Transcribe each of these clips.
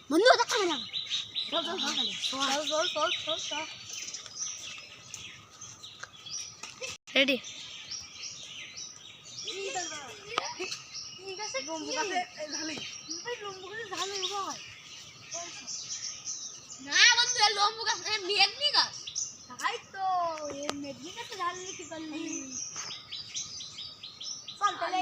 বন্ধু ওটা ক্যামেরা চল রেডি না বন্ধু লম্বু গাছ মেঘনি গাছ তাই তো এই মেঘনি গাছে ঢাললে কি করলি চল তাহলে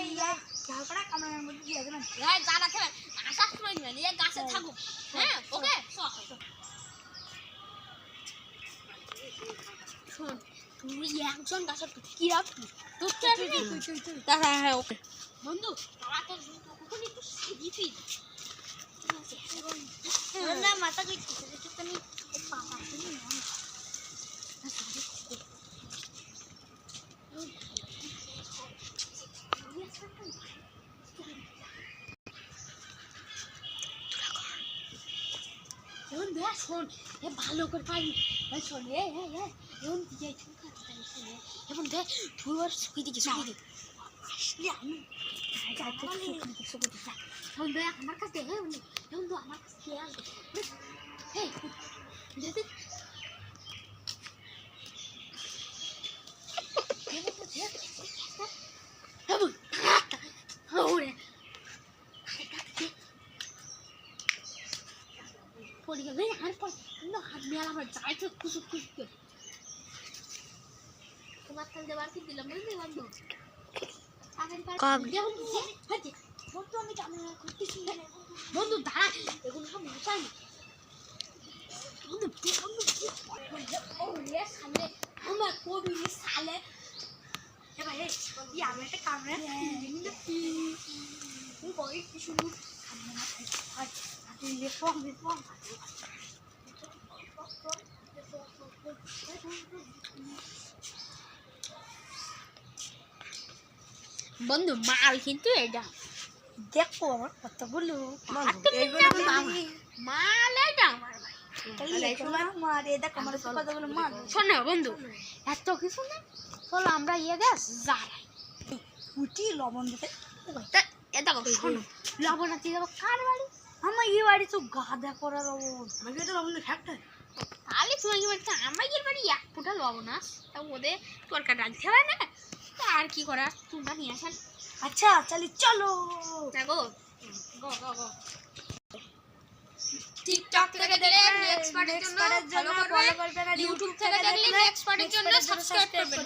ঝালপাড়া কামড়ানোর মধ্যে দিয়ে যাবে না জানা খেলে আসার সময় নিবেন এই গাছে থাকুক হ্যাঁ ওকে শোন তুই একজন গাছের কি রাখবি তোর তো হ্যাঁ ওকে বন্ধু তারা তো কখন একটু দিবি না মাথা কইছি তুমি পাপা তুমি এখন দেখ শোন এ ভালো করে পাই শোন এখন দিয়ে এখন দেখ তুই আর শুকিয়ে দিকে আসলে আমি এখন দেখ আমার কাছে এখন তো আমার কাছে কে আসবে হাত মেলা হয় যাই তো খুশুক খুশুক তোমার তাল দেবার কি দিলাম বুঝলি বন্ধু বন্ধু আমি ক্যামেরা করতেছি বন্ধু দাঁড়া এগুলো সব মশাই বন্ধু সামনে আমার কবি সালে এবার আমি একটা ক্যামেরা কি শুরু বন্ধু মাল কিন্তু এটা দেখো আমার কতগুলো মাল এটা আমার শোনো বন্ধু এত কিছু না চলো আমরা গ্যাস যাই উঠি লবণ দিতে এটা শোনো লবণ আনতে যাবো কার বাড়ি আমার এই বাড়ি তো গাদা করা লবণ আমাকে তো লবণ ফ্যাক্টর তাহলে তোমার বাড়িতে আমার বাড়ি এক ফুটা লবণ আস তা ওদের তরকারি রাখতে হবে না আর কি করা তোমরা নিয়ে আসেন আচ্ছা চলি চলো দেখো গো গো গো টিকটক থেকে দেখলে নেক্সট পার্টের জন্য ফলো করবেন ইউটিউব থেকে দেখলে নেক্সট পার্টের জন্য সাবস্ক্রাইব করবেন